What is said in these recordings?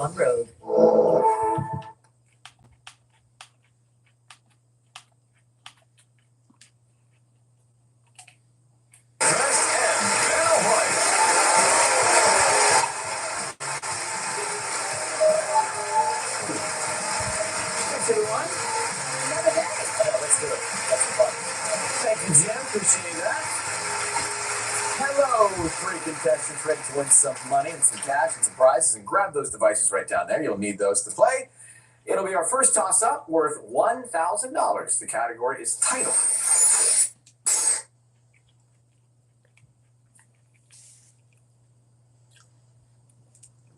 on road. Appreciate that. Hello, three contestants ready to win some money and some cash and some prizes, and grab those devices right down there. You'll need those to play. It'll be our first toss-up worth $1,000. The category is title.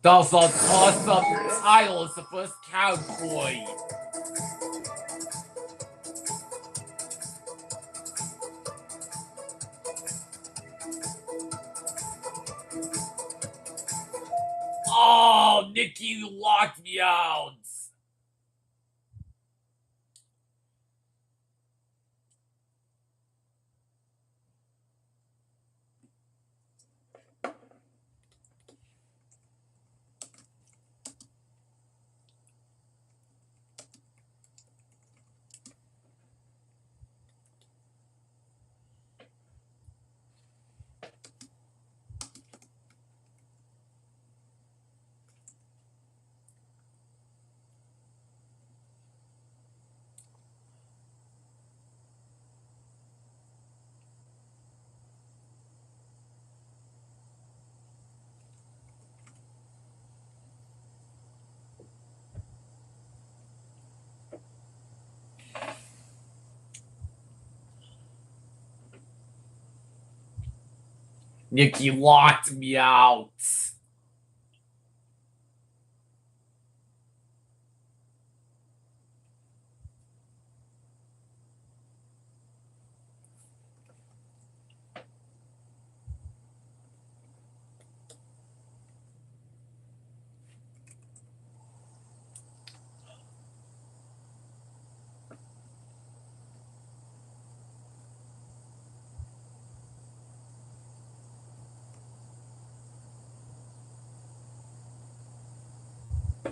Toss-up title is the first category. Oh, Nikki, you locked me out. Nikki locked me out.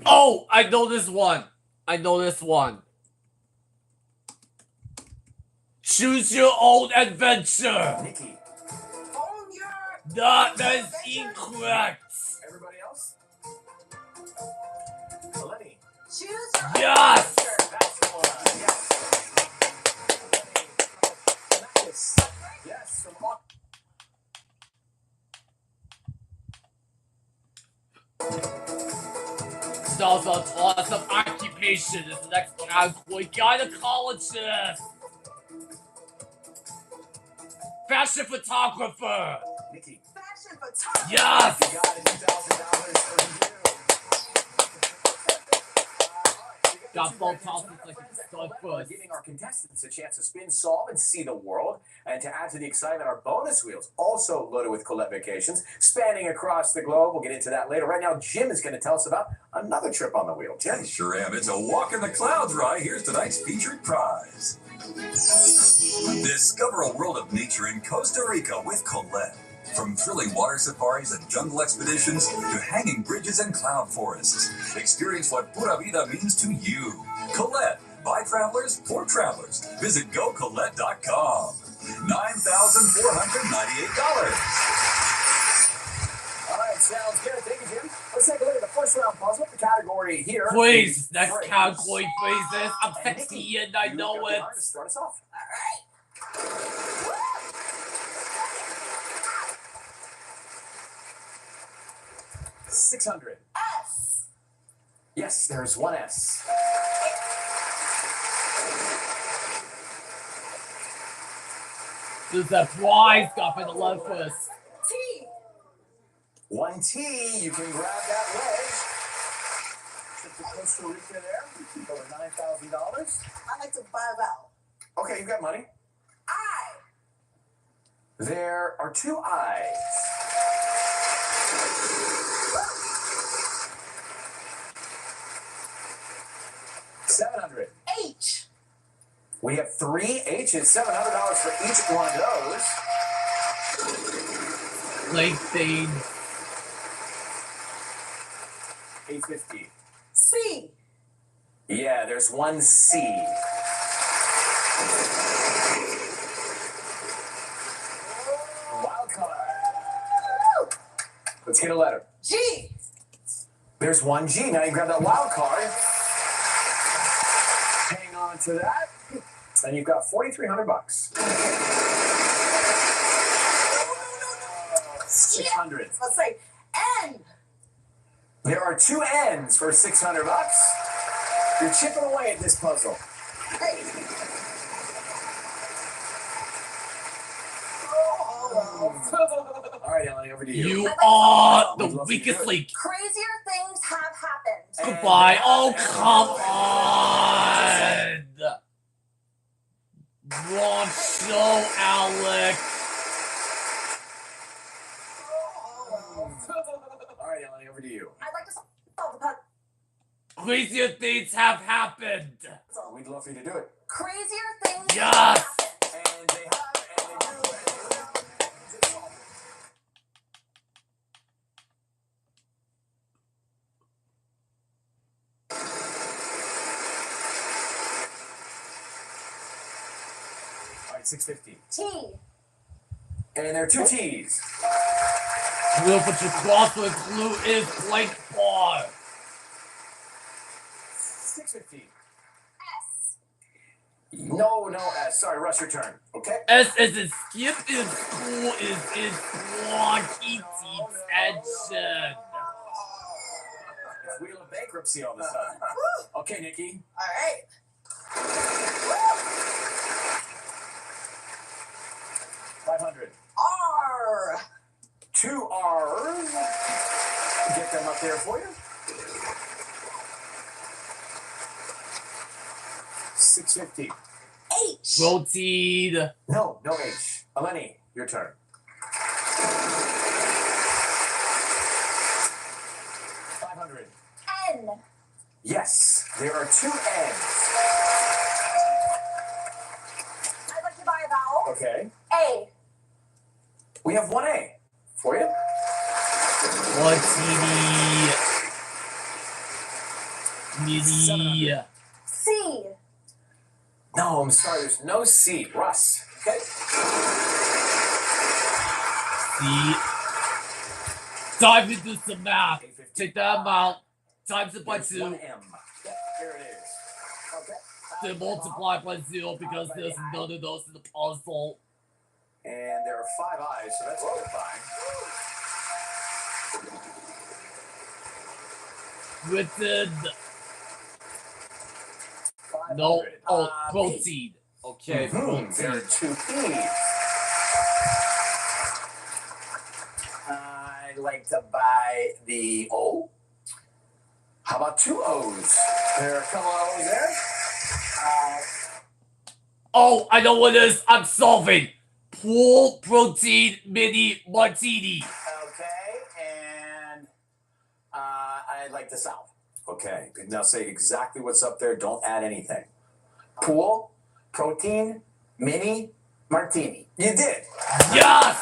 Oh, I know this one. Choose your own adventure. Nikki. That is incorrect. Everybody else? Lenny. Choose your Yes. That's the one. Yes. Yes. From Toss-up occupation is the next category. Gynecologist. Fashion photographer. Nikki. fashion photography. Yes. You got it. $2,000 for you. Got both tosses like Friends it's at done Colette are first. giving our contestants a chance to spin, solve, and see the world. And to add to the excitement, our bonus wheels, also loaded with Colette vacations, spanning across the globe. We'll get into that later. Right now, Jim is going to tell us about another trip on the wheel. Jim. I sure am. It's a walk in the clouds ride. Here's tonight's featured prize. Discover a world of nature in Costa Rica with Colette. From thrilling water safaris and jungle expeditions to hanging bridges and cloud forests. Experience what Pura Vida means to you. Colette, by travelers for travelers. Visit GoColette.com. $9,498. All right, sounds good. Thank you, Jim. Let's take a look at the first round puzzle. The category here. Please, is next phrase. category, phrases. I'm And sexy Nikki, and I you've know got the it. honor to start us off. All right. 600. S. Yes, there's one S. This is a prize got for the love first. T. One T. You can grab that wedge. Trip to Costa Rica there. Over $9,000. I like to buy out. Okay, you've got money. I. There are two I's. $700. H. We have three H's. $700 for each one of those. Lake theme. 850. C. Yeah, there's one C. Wild card. Let's get a letter. G. There's one G. Now you grab that wild card. Hang on to that. And you've got $4,300. 600. Let's say N. There are two N's for $600. You're chipping away at this puzzle. Hey. All right, Eleni, over to you. You are We'd the love for you to do weakest it. link. Crazier things have happened. Goodbye. Oh, come on. Wrong show, Alec. All right, Eleni, over to you. I'd like to solve the puzzle. Crazier things have happened. We'd love for you to do it. Crazier things Yes. have happened. And they have, and they do, and they do. All right, 650. T. And there are two T's. Clue, but your crossword clue is blank bar. 650. S. No, sorry, Russ, your turn. Okay? S as in skip in school is in blocky detention. It's Wheel of Bankruptcy all of a sudden. Okay, Nikki. All right. 500. R. Two R's. Get them up there for you. 650. H. Protein. No H. Eleni, your turn. 500. N. Yes, there are two N's. I'd like to buy a vowel. Okay. A. We have one A for you. Protein. Midi. C. No, I'm sorry, there's no C. Russ. Okay. C. Time to do some math. Take that amount, times it by There's 2, one M. Yep, there it is. Okay. then multiply by 0 because there's none of those in the puzzle. And there are 5 I's, so that's a good buy. Written. 500. No. Oh, P. protein. Okay, There are protein. 2 P's. I'd like to buy the O. How about 2 O's? There are a couple of O's there. Oh, I know what it is. I'm solving. Pool protein mini martini. Okay, and I'd like to solve. Okay, now say exactly what's up there. Don't add anything. Pool, protein, mini, martini. You did. Yes!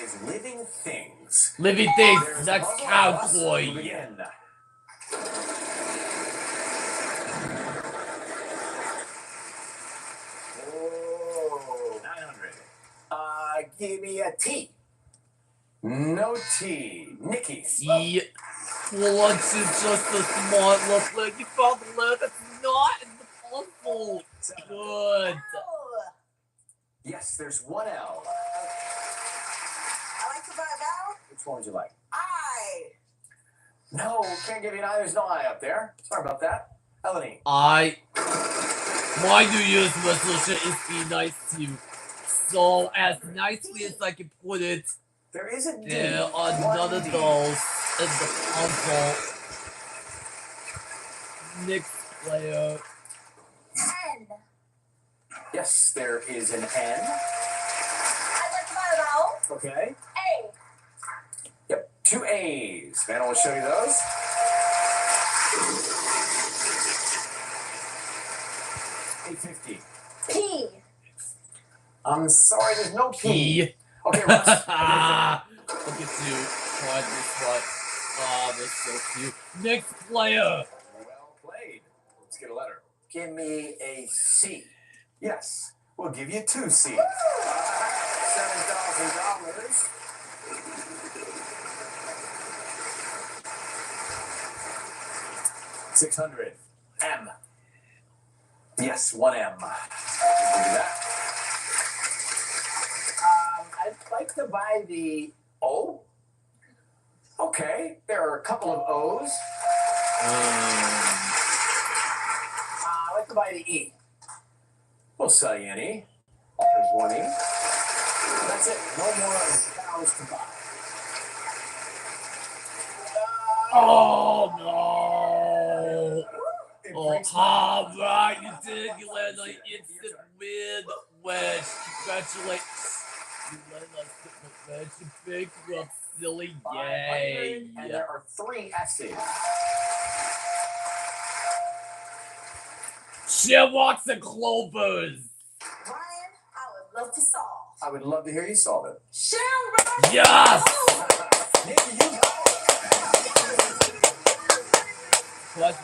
Is living things. Living things. There's Next puzzle. cowboy. We'll begin. Oh, 900. Give me a T. No T. Nikki. See, once is just a smart look like you found the letter that's not in the puzzle. Good. L. Yes, there's one L. I'd like to buy a vowel. Which one would you like? I. No, can't give you an I. There's no I up there. Sorry about that. Eleni. My New Year's resolution is be nice to you. So, as nicely as I can put it, There is a D. there are One none of D. those in the puzzle. Next player. N. Yes, there is an N. I'd like to buy a vowel. Okay. A. Yep, 2 A's. Vanna will show you those. $50. P. I'm sorry, there's no P. P. Okay, Russ. Look at you. Try this one. Oh, that's so cute. Next player. Well played. Let's get a letter. Give me a C. Yes, we'll give you 2 C's. $7,000. 600. M. Yes, 1 M. We'll do that. I'd like to buy the O. Okay, there are a couple of O's. I'd like to buy the E. We'll sell you an E. There's 1 E. That's it. No more cows to buy. Oh no! It Oh, breaks my all right, you did. You landed an instant win. Wedge, congratulations. You landed an instant wedge. You bankrupt, silly. 500, Yay! and there are 3 S's. Shamrocks and clovers. Ryan, I would love to solve. I would love to hear you solve it. Shamrock. Yes! Maybe you got it. That's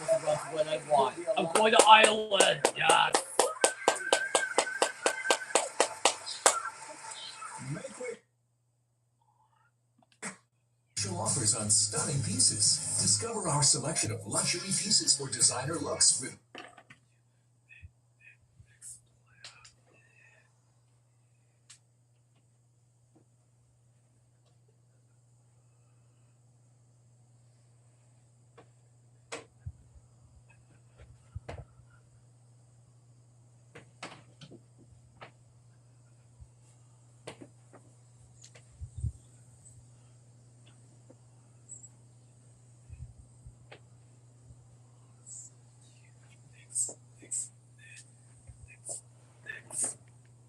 what I want. I'm going to Ireland. Yes. Make way. Special offers on stunning pieces. Discover our selection of luxury pieces for designer looks with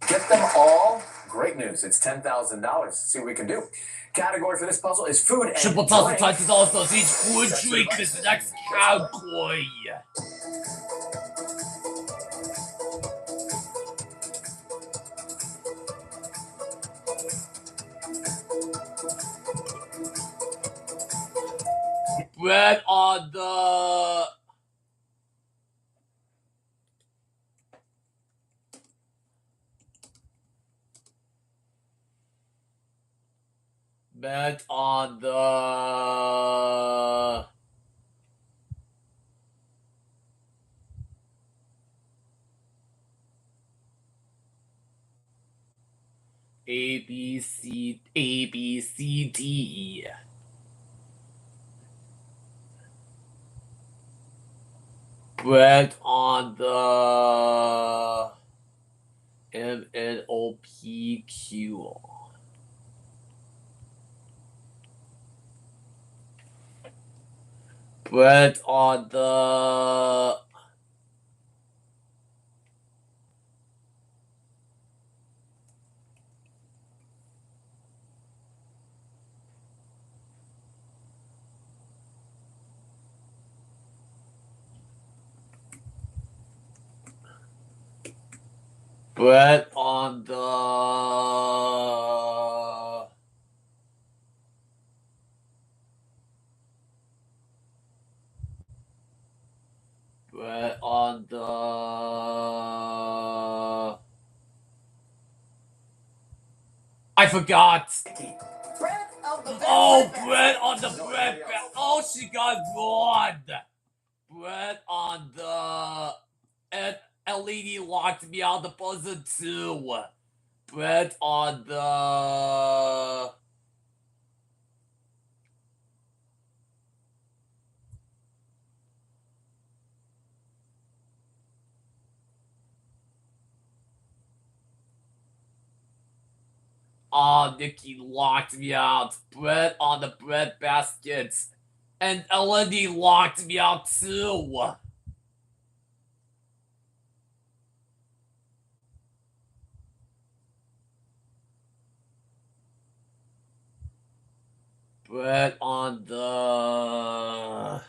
Get them all. Great news. It's $10,000. See what we can do. Category for this puzzle is food and Triple drink. $1,000 each food drink this next category. Bread on the bet on the A B C D. Bet on the M N O P Q. Bet on the bet on the bet on the I forgot. Bread of the Oh, bread. bread on the bread. Oh, she got wrong. Bread on the LED locked me out the buzzer too. Bread on the Nikki locked me out. Bread on the bread baskets. And LED locked me out too. Bread on the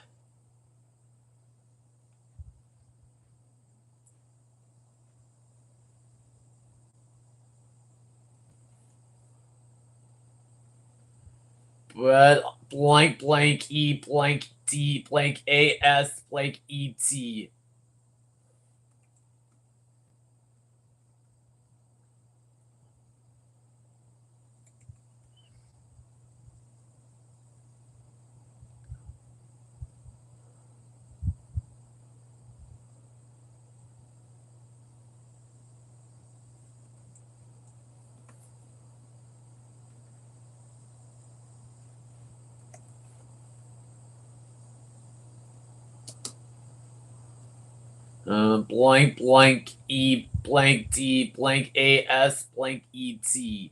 bread blank blank E blank D blank AS blank ET. Blank blank E blank D blank AS blank ET.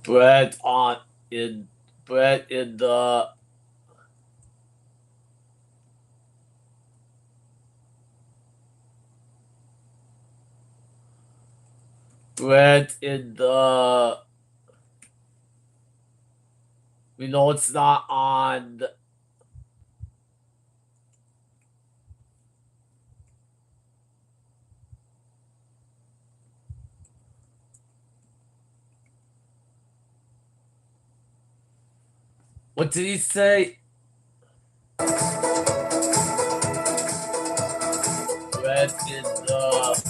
Bread bread in the bread in the we know it's not on what did he say? Bread in the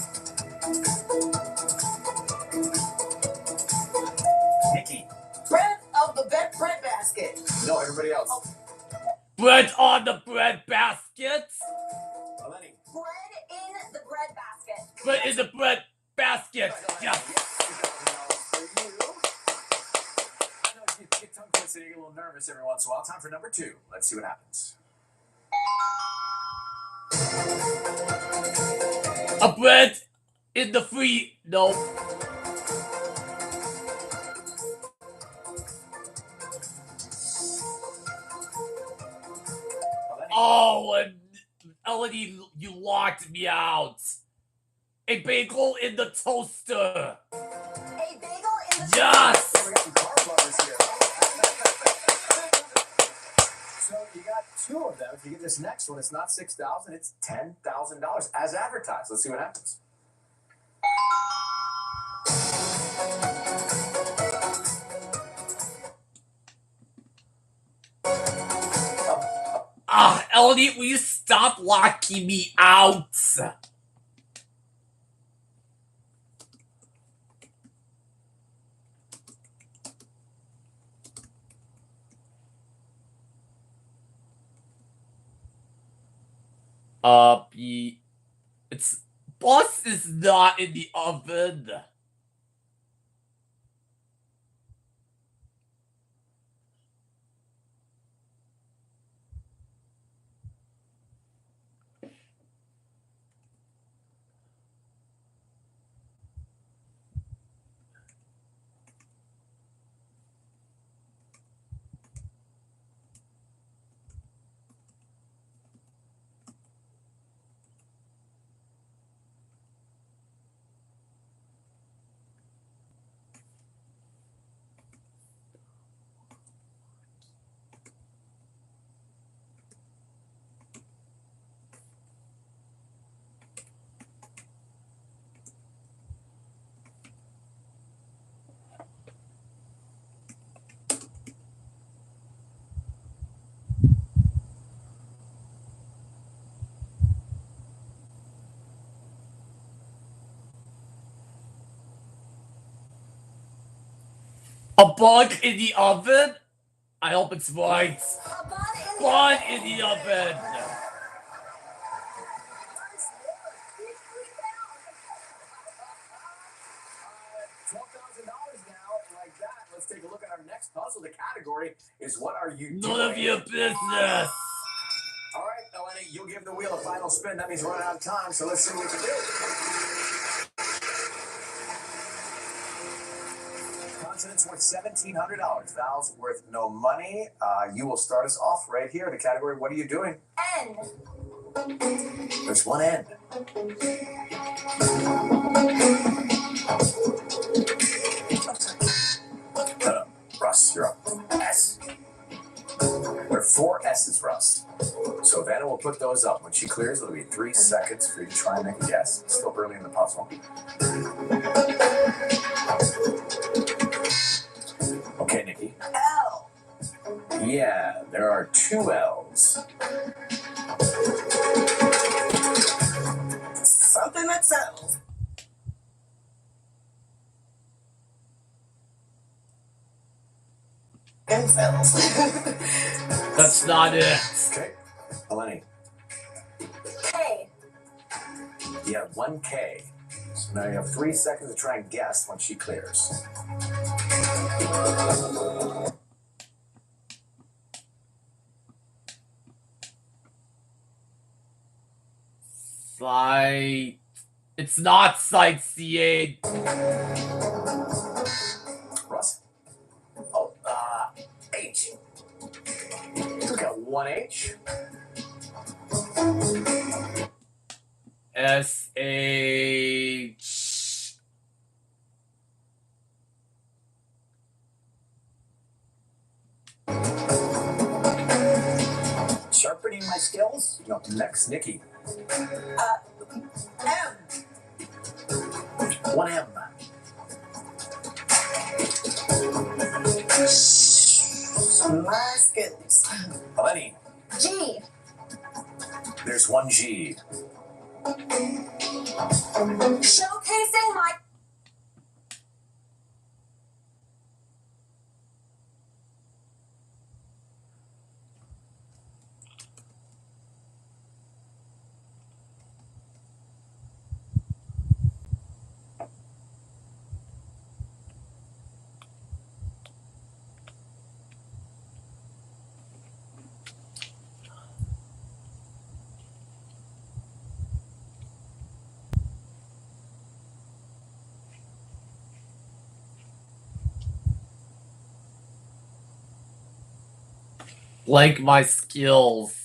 Nikki. Bread of the bread basket. No, everybody else. bread on the bread basket. Eleni. Bread in the bread basket. Bread in the bread basket. Yes. I know you get tongue twisted, you get a little nervous every once in a while. Time for number 2. Let's see what happens. A bread in the free. No. Eleni. Oh, and Elodie, you locked me out. A bagel in the toaster. A bagel in the Yes. We got some car lovers here. So you got 2 of them. If you get this next one, it's not $6,000, it's $10,000 as advertised. Let's see what happens. Elodie, will you stop locking me out? It's boss is not in the oven. A bug in the oven? I hope it's right. Bun in the oven. $12,000 now like that. Let's take a look at our next puzzle. The category is what are you doing? None of your business. All right, Eleni, you'll give the wheel a final spin. That means we're running out of time, so let's see what we can do. Consonants worth $1,700. Vowels worth no money. You will start us off right here. The category, what are you doing? N. There's one N. No, Russ, you're up. S. There are 4 S's, Russ. So Vanna will put those up. When she clears, it'll be 3 seconds for you to try and make a guess. It's still early in the puzzle. Okay, Nikki. L. Yeah, there are 2 L's. Something that sells. And sells. That's not it. Okay, Eleni. K. You have 1 K. So now you have 3 seconds to try and guess when she clears. It's not sightseeing. Russ? Oh, H. Took out 1 H. S-H. Sharpening my skills? No, next, Nikki. M. 1 M. My skills. Eleni, G. there's 1 G. Showcasing my. Blank my skills.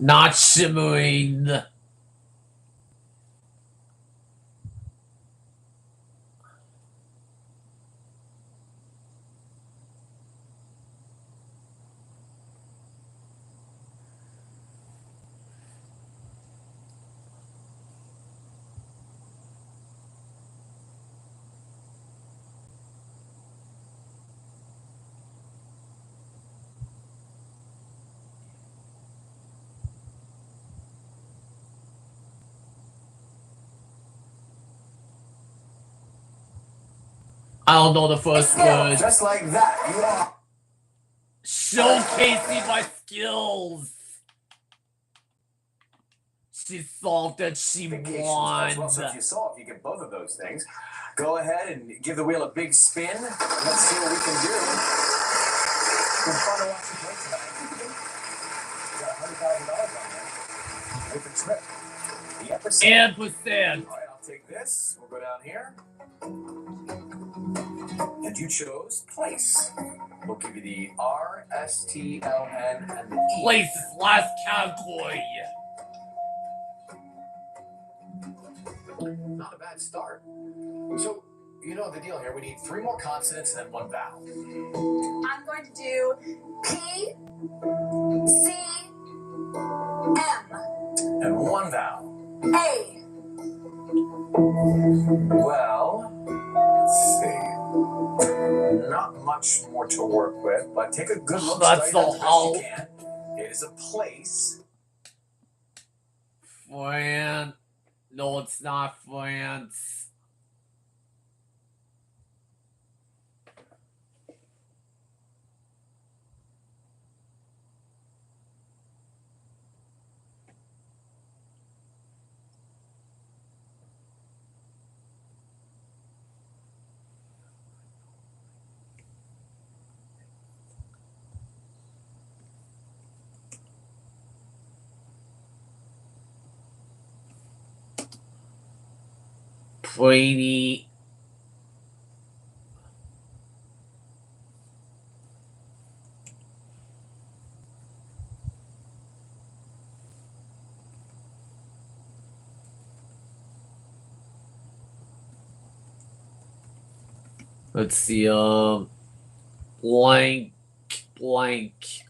Not shimmering. I don't know the first word. Just like that, you are. Showcasing my skills. she solved that she Vacations won. as well. So if you get both of those things, go ahead and give the wheel a big spin. Let's see what we can do. It's been fun to watch you play tonight. You got $100,000 on there with the trip. The ampersand. Ampersand. All right, I'll take this. We'll go down here. And you chose place. We'll give you the R, S, T, L, N, and the E. Place is last category. Not a bad start. So, you know the deal here. We need 3 more consonants and then 1 vowel. I'm going to do P, C, M, And 1 vowel. A. Well, let's see. Not much more to work with, but take a good look. That's Study that so the best how- you can. It is a place. France. No, it's not France. Pretty. Let's see, blank, blank.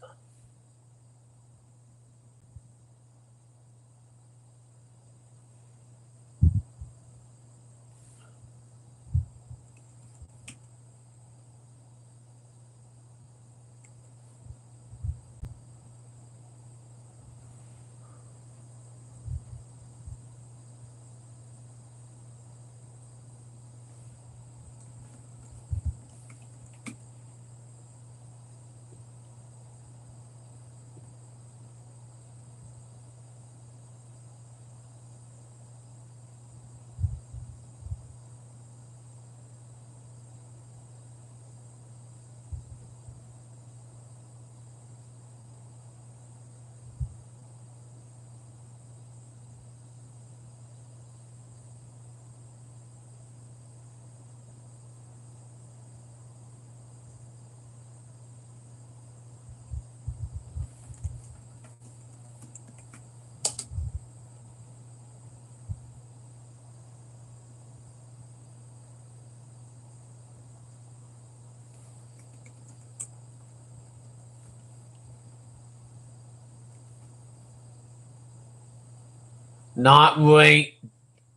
Not range.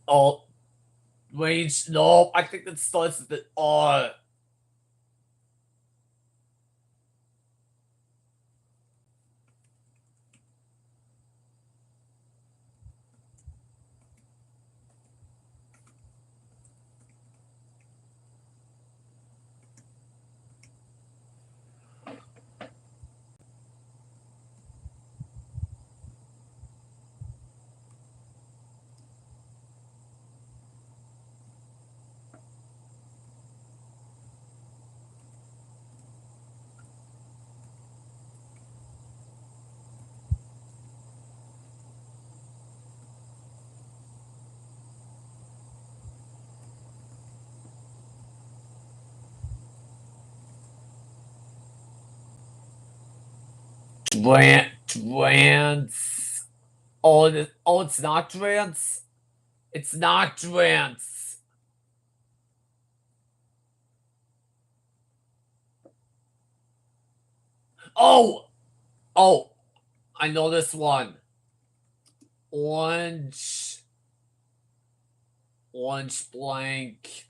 Oh, range. No, I think that starts with the R. Trans. Oh, it's not trans. It's not trans. Oh, I know this one. Orange blank.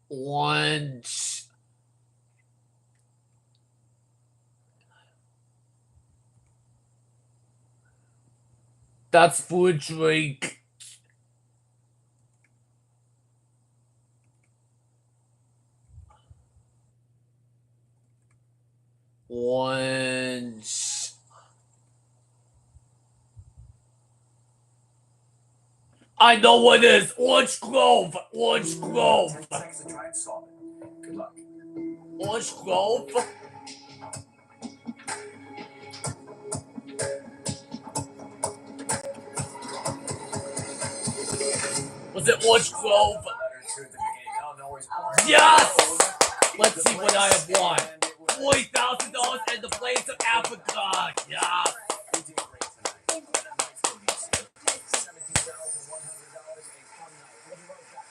Orange. That's food drink. Orange. I know what it is. Orange Grove. Orange Grove. 10 seconds to try and solve it. Good luck. Orange Grove. Was it Orange Grove? Letter two at the beginning. No worries. Yes! Let's see what I have won. $40,000 in the place of Africa. Yes. You did great tonight. $17,100, a fun night. We'll be right back.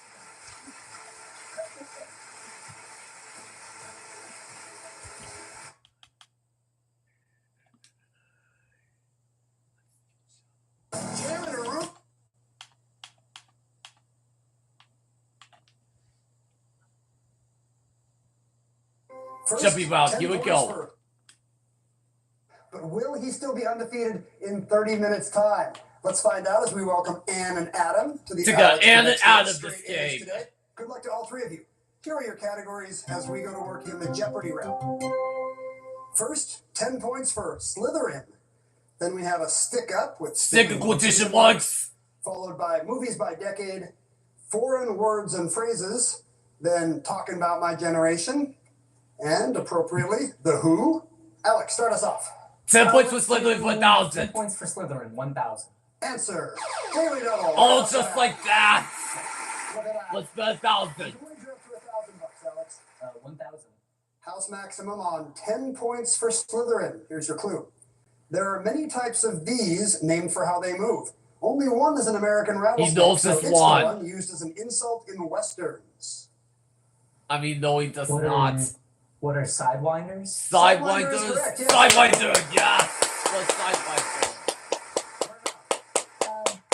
Jeopardy round. Here we go. But will he still be undefeated in 30 minutes' time? Let's find out as we welcome Ann and Adam to the Ann and Adam this game. today. Good luck to all three of you. Here are your categories as we go to work in the Jeopardy round. First, 10 points for Slytherin. Then we have a stick up with Stick quotation marks. followed by movies by decade, foreign words and phrases, then talking about my generation, and appropriately, The Who. Alex, start us off. 10 points for Slytherin for 1,000. 10 points for Slytherin, 1,000. Answer. Daily double. Oh, just like that. Look at that. Let's bet 1,000. Wager up to $1,000, Alex. 1,000. House maximum on 10 points for Slytherin. Here's your clue. There are many types of these named for how they move. Only one is an American rattlesnake. He knows so this it's one. the one used as an insult in westerns. I mean, no, he does What not. What are sidewinders? Sidewinder is Sidewinders. correct, yes. Sidewinder, yes. What's Sidewinder?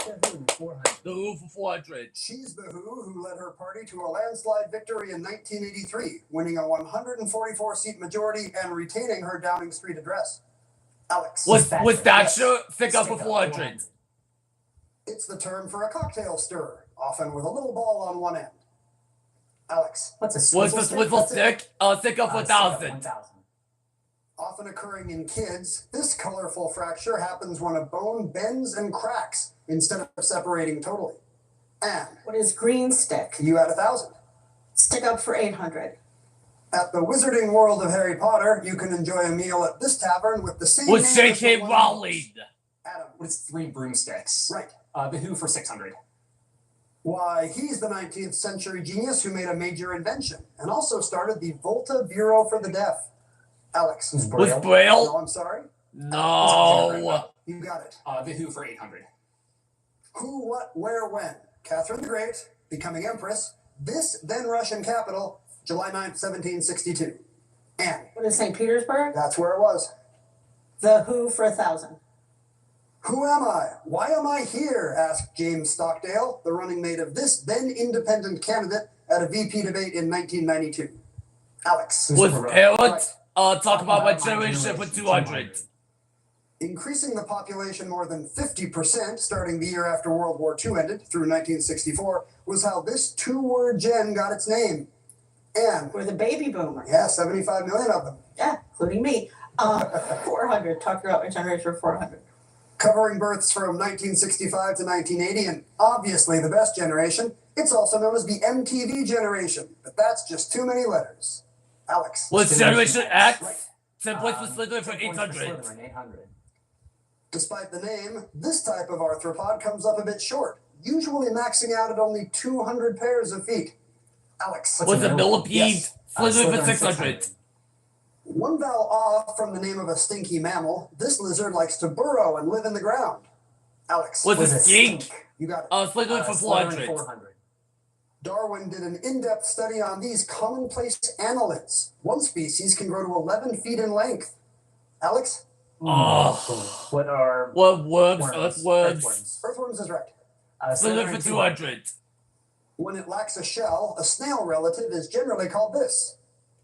The Who, 400. The Who for 400. She's the who led her party to a landslide victory in 1983, winning a 144-seat majority and retaining her Downing Street address. Alex. Was Thatcher. Thatcher thick up for Stick up, 400? It's the term for a cocktail stirrer, often with a little ball on one end. Alex. What's a Was swivel the stick? swivel That's it. stick? Thick up for 1,000. 1,000. Often occurring in kids, this colorful fracture happens when a bone bends and cracks instead of separating totally. And What is green stick? you had 1,000. Stick up for 800. At the wizarding world of Harry Potter, you can enjoy a meal at this tavern with the same Was name as J.K. the one- Rowling? Adam. What's 3 broomsticks? Right. The Who for 600. Why, he's the 19th century genius who made a major invention and also started the Volta Bureau for the Deaf. Alex. Was Was Braille? Braille? No, I'm sorry. No. You got it. The Who for 800. Who, what, where, when? Catherine the Great, becoming empress. This, then Russian capital, July 9th, 1762. And What is St. Petersburg? that's where it was. The Who for 1,000. Who am I? Why am I here? Asked James Stockdale, the running mate of this then independent candidate at a VP debate in 1992. Alex. Was Right. parent? Talk about my generation for 200. Increasing the population more than 50% starting the year after World War II ended through 1964 was how this two-word gen got its name. And, We're the baby boomers. yeah, 75 million of them. Yeah, including me. 400. Talk about my generation for 400. Covering births from 1965 to 1980 and obviously the best generation, it's also known as the MTV generation. But that's just too many letters. Alex. Was Generation X? Right. 10 points for Slytherin for 10 points for 800. Slytherin, 800. Despite the name, this type of arthropod comes up a bit short, usually maxing out at only 200 pairs of feet. Alex. What's Was a it millipede? millipede? Yes. Slytherin for 600. One vowel off from the name of a stinky mammal, this lizard likes to burrow and live in the ground. Alex. Was Was it a skink? You got it. Slytherin for Slytherin, 400. 400. Darwin did an in-depth study on these commonplace annelids. One species can grow to 11 feet in length. Alex? Oh. What are What worms? worms? Earthworms. Earthworms is right. Slytherin for 200. When it lacks a shell, a snail relative is generally called this.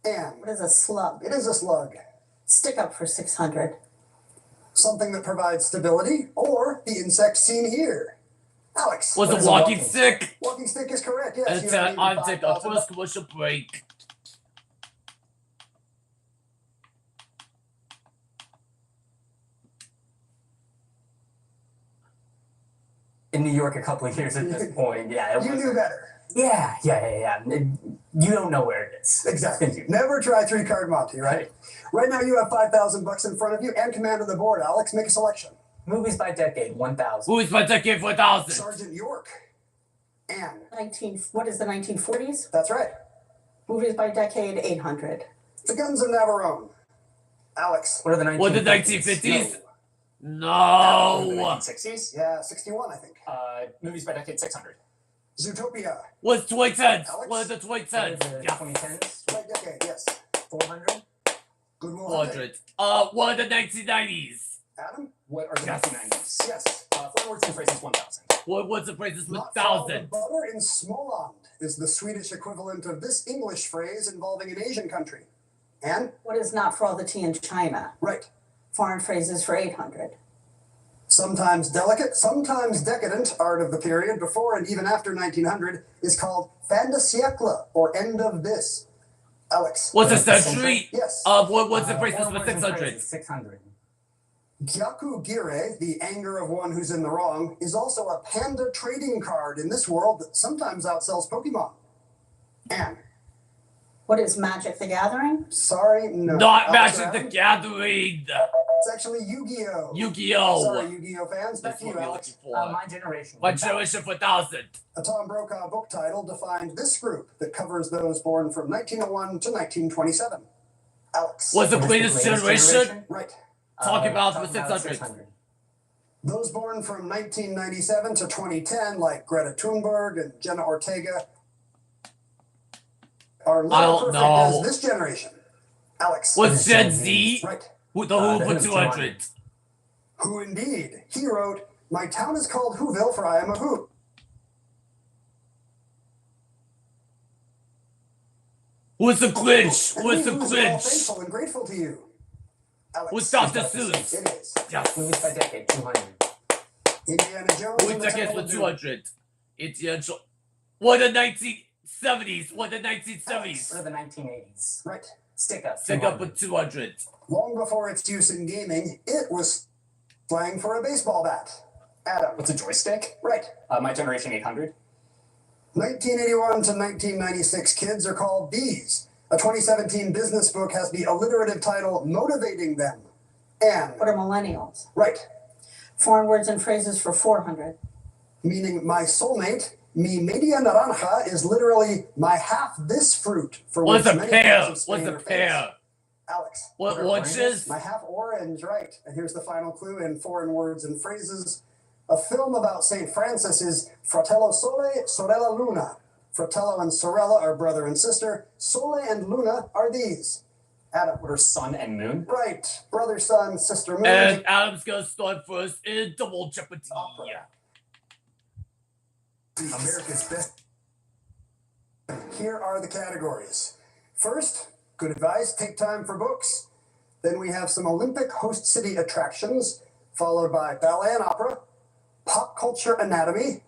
And What is a slug? it is a slug. Stick up for 600. Something that provides stability, or the insect seen here. Alex. Was What it is a walking walking stick? Walking stick is correct, yes. And you it's have an even on take a 5,000 first commercial break. in in New York a couple of years at this point. Yeah, it You was- knew better. Yeah. You don't know where it is. Exactly. Never try 3-card Monte, right? Right now you have $5,000 in front of you and command of the board. Alex, make a selection. Movies by decade, 1,000. Who is my decade 4000? Sergeant York. Anne. What is the 1940s? That's right. Movies by decade, 800. The Guns of Navarone. Alex. What are the 1950s? What, the 1950s? No. 1960s? Yeah, 61, I think. Movies by decade 600. Zootopia. What's 2010s? Alex? What are the 2010s? The Yeah. 2010s? Right decade, yes. 400? Good move. 400. What are the 1990s? Adam? What are the Yes. 1990s? Yes. 4 words and phrases 1000. What's the prices with Not far the 1000? butter in Småland is the Swedish equivalent of this English phrase involving an Asian country. Anne? What is not for all the tea in China? Right. Foreign phrases for 800. Sometimes delicate, sometimes decadent art of the period before and even after 1900 is called fin de siècle, or end of this. Alex. What's a century? Yes. What's the prices 4 with words and 600? phrases, 600. Gyaku Gire, the anger of one who's in the wrong, is also a panda trading card in this world that sometimes outsells Pokemon. Anne. What is Magic the Gathering? Sorry, no. Not Alex or Magic the Adam? Gathering. It's actually Yu-Gi-Oh! Yu-Gi-Oh! Sorry, Yu-Gi-Oh fans. Back That's to you, what we're Alex. looking for. My generation. My 1,000. generation 4000. A Tom Brokaw book title defined this group that covers those born from 1901 to 1927. Alex. What's the What is greatest generation? Right. Talk about the talk about 600. Those born from 1997 to 2010, like Greta Thunberg and Jenna Ortega, are I not don't perfect know. as this generation. Alex. What's Gen Z? Right. Who the Who the for Who, 200? Who indeed? He wrote, "My town is called Whoville, for I am a Who." Who's the Grinch? And Who's the he who's all Grinch? faithful and grateful to you. Alex. Who's Dr. It Seuss? is. Yes. Movies by decade, 200. Indiana Jones. Who's and the decades Temple for of Doom. 200? What the 1970s? What the What 1970s? are the 1980s? Right. Stick up. Stick up with 200. Long before its use in gaming, it was slang for a baseball bat. Adam. What's a joystick? Right. My generation 800. 1981 to 1996 kids are called bees. A 2017 business book has the alliterative title Motivating Them. And, What are millennials? right, Foreign words and phrases for 400. meaning my soulmate, mi media naranja, is literally my half this fruit, for What's which a many pear? parts of Spain What's a are famous. pear? Alex. What are oranges? My half orange, right. And here's the final clue in foreign words and phrases. A film about St. Francis is Fratello Sole, Sorella Luna. Fratello and Sorella are brother and sister. Sole and Luna are these. Adam. What are sun and moon? Right. Brother, sun, sister, moon. And Adam's gonna start first in Double Jeopardy. Opera. America's best. Here are the categories. First, good advice, take time for books. Then we have some Olympic host city attractions, followed by ballet and opera, pop culture anatomy,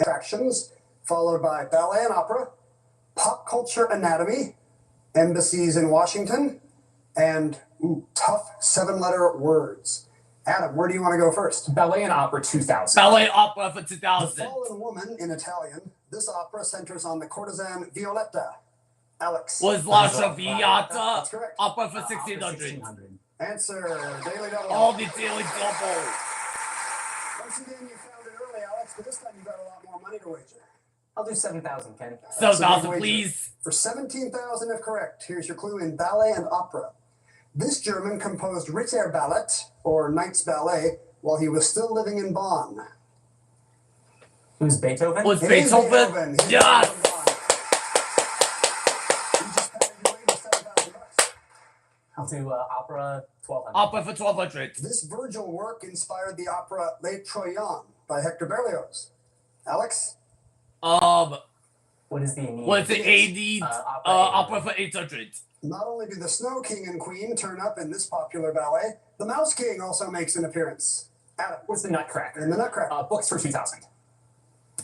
attractions, followed by ballet and opera, pop culture anatomy, embassies in Washington, and tough 7-letter words. Adam, where do you want to go first? Ballet and opera 2000. Ballet opera for The 2000. Fallen Woman in Italian. This opera centers on the courtesan Violetta. Alex. Was La That's Traviata correct. opera for Opera 1600? 1600. Answer, Daily Double. All the daily double. Once again, you found it early, Alex, but this time you got a lot more money to wager. I'll do 7,000, Ken. 7,000, wager. please. For 17,000 if correct, here's your clue in ballet and opera. This German composed Ritterballet, or Knight's Ballet, while he was still living in Bonn. Who's Beethoven? Was It is Beethoven? He is Yes! from Bonn. You just patted your way to $7,000. I'll do opera 1,200. Opera for 1200. This Virgil work inspired the opera Les Troyens by Hector Berlioz. Alex? What is the Aeneid? Was the 80 Opera opera for 800? Not only do the Snow King and Queen turn up in this popular ballet, the Mouse King also makes an appearance. Adam. What's the Nutcracker? In the Nutcracker. Books for 2000.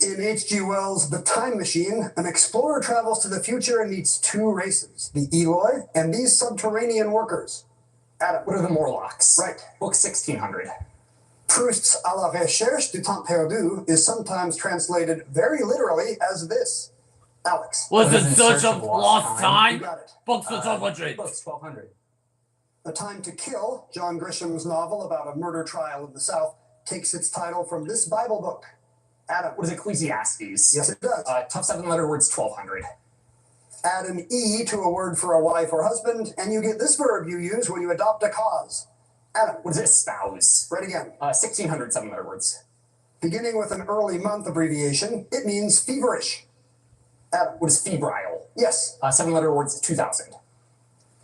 In H.G. Wells' The Time Machine, an explorer travels to the future and meets two races, the Eloi and these subterranean workers. Adam. What are the Morlocks? Right. Book 1600. Proust's À la recherche du temps perdu is sometimes translated very literally as this. Alex. Was What in is search of lost You time? got it. Books for 1200. Books 1200. A Time to Kill, John Grisham's novel about a murder trial in the South, takes its title from this Bible book. Adam. What is Ecclesiastes? Yes, it does. Tough 7-letter words 1200. Add an E to a word for a wife or husband, and you get this verb you use when you adopt a cause. Adam. What is espouse? Right again. 1600 7-letter words. Beginning with an early month abbreviation, it means feverish. Adam. What is febrile? Yes. 7-letter words 2000.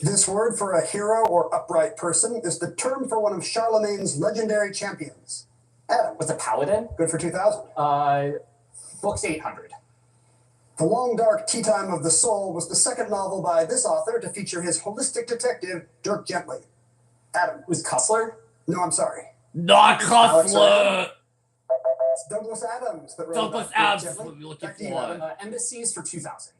This word for a hero or upright person is the term for one of Charlemagne's legendary champions. Adam. What's a paladin? Good for 2000. Books 800. The Long Dark Tea Time of the Soul was the second novel by this author to feature his holistic detective, Dirk Gently. Adam. Was Cussler? No, I'm sorry. Not Hustler! It's Douglas Adams that wrote Douglas about Dirk Adams Gently. would be looking Back to you, for. Adam. Embassies for 2000.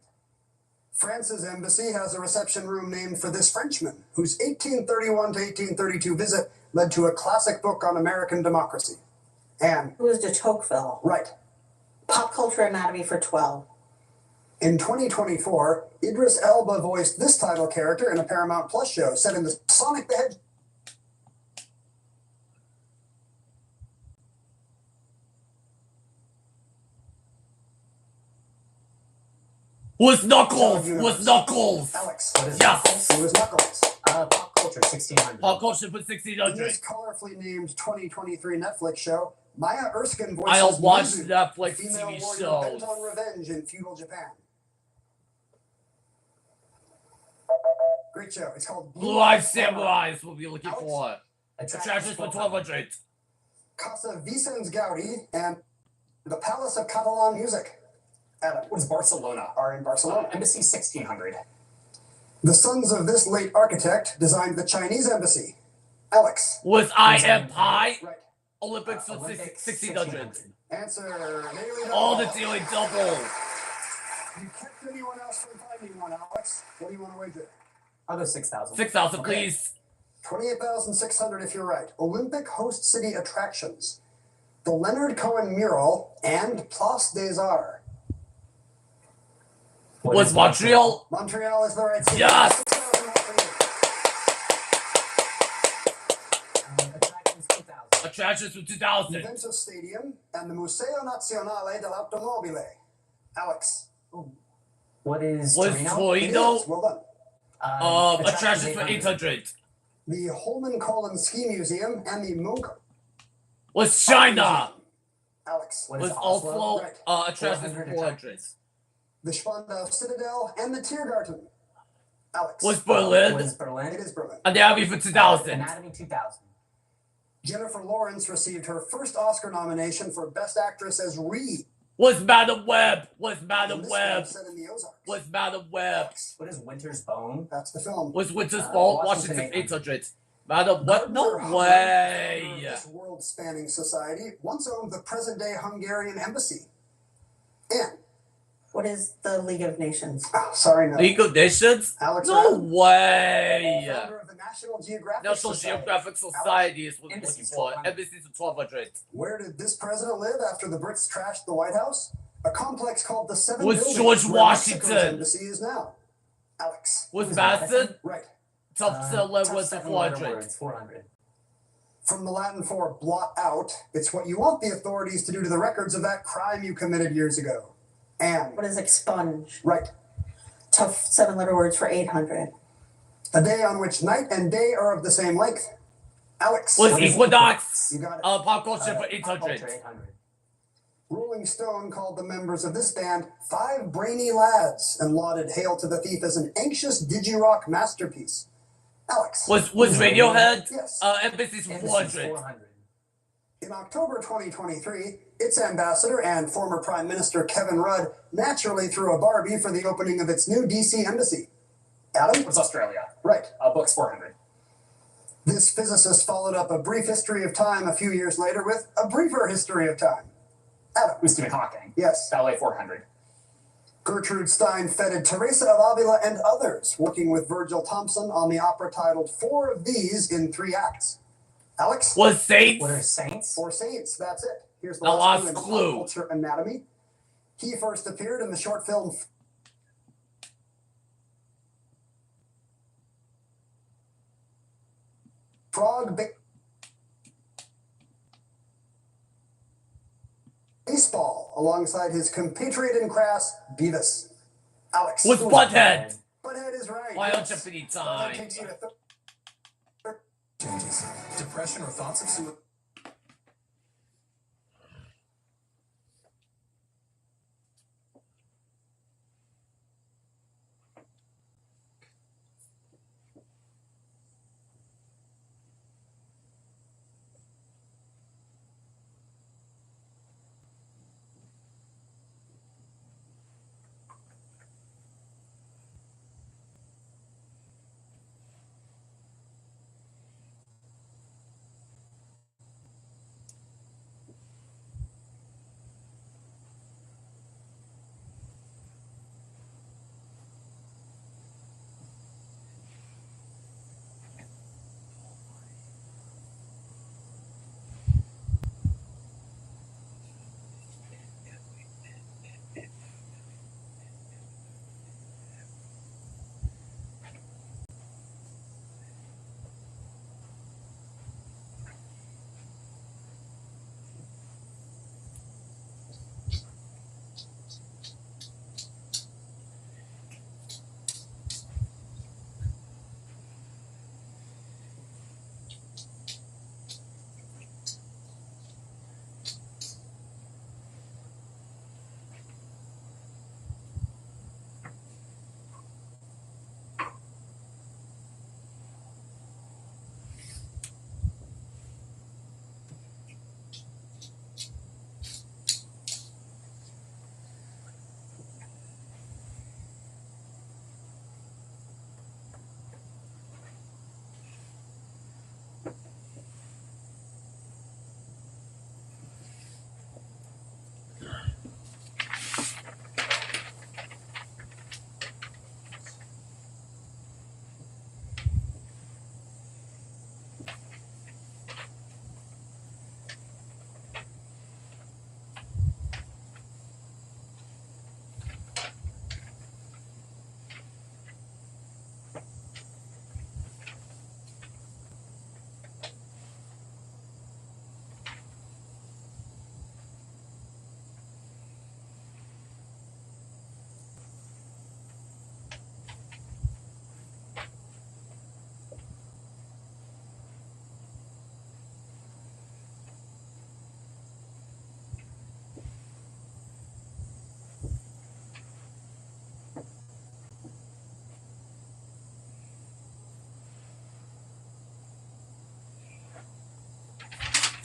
France's embassy has a reception room named for this Frenchman, whose 1831 to 1832 visit led to a classic book on American democracy. Anne. Who is de Tocqueville? Right. Pop Culture Anatomy for 12. In 2024, Idris Elba voiced this title character in a Paramount Plus show set in the Sonic the Hedgehog. Was Knuckles! Was Knuckles! Alex. What is Yes. It was Knuckles. Pop culture 1600. Pop culture for In 1600. this colorfully named 2023 Netflix show, Maya Erskine voices I'll watch Mizu, Netflix a female TV warrior shows. bent on revenge in feudal Japan. Great show. It's called Blue Eyed Samurais will be looking for. Attractions for 1200. Casa Vicens Gaudi and the Palace of Catalan Music. Adam. What is Barcelona? Are in Barcelona. Embassy 1600. The sons of this late architect designed the Chinese embassy. Alex. Was I Am Pie? Right. Olympics for Olympics 1600. Answer. Daily All the double. daily double. You kept anyone else from finding one, Alex? What do you want to wager? I'll go 6000. 6,000, please. 28,600 if you're right. Olympic host city attractions. The Leonard Cohen mural and Place des Arts. What Was is Montreal? Montreal is the right city. Yes! 6,000 for Attractions 2000. Attractions for you. 2000. Juventus Stadium and the Museo Nazionale dell'Automobile. Alex. What is Was Torino? It Torino? is. Well done. Attractions for 800. The Holman Colin Ski Museum and the Munch. Was China? Alex. What Was is Oslo? Oslo? Right. Attractions for 400. The Spandau Citadel and the Tiergarten. Alex. Was Berlin? What is Berlin? It is Berlin. Anatomy for 2000. Anatomy 2000. Jennifer Lawrence received her first Oscar nomination for Best Actress as Reed. Was Madam Web? Was Madam in this Web? film set in the Ozarks. Was Madam Web? What is Winter's Bone? That's the film. Was Winter's Ball? Washington Washington 800. 800. Madam Web? No Gunther Hummel, way. founder of This world-spanning society once owned the present-day Hungarian embassy. And What is the League of Nations? sorry, no. League of Nations? Alex No Rand, way. founder of the National Geographic National Society. Geographic Society is what we're Embassy looking for. 1200. Embassies for 1200. Where did this president live after the Brits trashed the White House? A complex called the Seven Was Buildings, George where Mexico's Washington. embassy is now. Alex. Was Madison? Right. Top seller was Tough the 7-letter 400. words 400. From the Latin for blot out, it's what you want the authorities to do to the records of that crime you committed years ago. And What is expunge? right. Tough 7-letter words for 800. A day on which night and day are of the same length. Alex. Was What is Equinox? You got it. Pop culture for Pop culture 800. 800. Rolling Stone called the members of this band five brainy lads and lauded Hail to the Thief as an anxious digi-rock masterpiece. Alex. Was Radiohead? Yes. Embassies for Embassy 400. 400. In October 2023, its ambassador and former Prime Minister Kevin Rudd naturally threw a Barbie for the opening of its new DC embassy. Adam? What is Australia? Right. Books 400. This physicist followed up a brief history of time a few years later with a briefer history of time. Adam? Who's Stephen Hawking? Yes. Ballet 400. Gertrude Stein feted Teresa of Avila and others, working with Virgil Thompson on the opera titled Four of These in 3 acts. Alex? Was Saints? What are saints? Four saints. That's it. Here's the The last last clue in clue. Culture Anatomy. He first appeared in the short film Frog Baseball alongside his compatriot in crass, Beavis. Alex. Was Butthead. Butthead is right. Why don't yes. you any Butthead time? takes you to Changes. Depression or thoughts of suicide.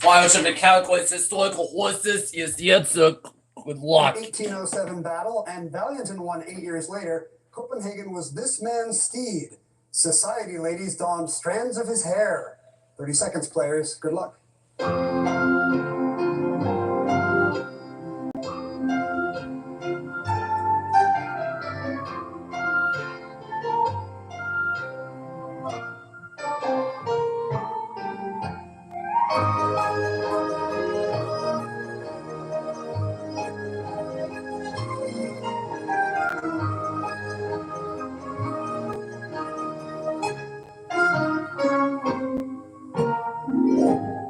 Flyers of mechanically historical horses is the answer. Good luck. 1807 battle, and Valentin won 8 years later. Copenhagen was this man's steed. Society ladies donned strands of his hair. 30 seconds, players. Good luck.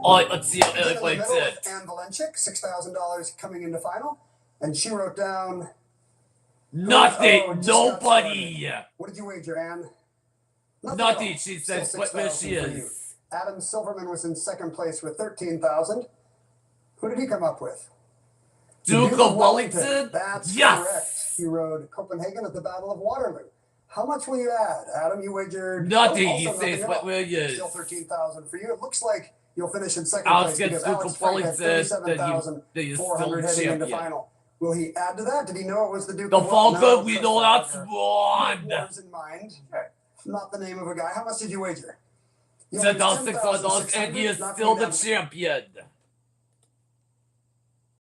Alright, let's see how In the Alec likes middle it. with Anne Valencic, $6,000 coming into final. And she wrote down... Nothing. Oh, just got Nobody. started. What did you wager, Anne? Nothing. at She all. says Still where $6,000 she for you. is. Adam Silverman was in second place with 13,000. Who did he come up with? Duke of Wellington? That's Yes! correct. He rode Copenhagen at the Battle of Waterloo. How much will you add? Adam, you wagered... Nothing. also He nothing says at what all. where he is. Still 13,000 for you. It looks like you'll finish in second Alex place gets because Duke Alex of Frank had Wellington. Then he's still 37,400 the heading into champion. final. Will he add to that? Did he know it was the Duke The of Wellington? Falcon, we know that's He wrong. had Wars in mind. Not the name of a guy. How much did you wager? You $10,600 only and he is knocked still me the down. champion.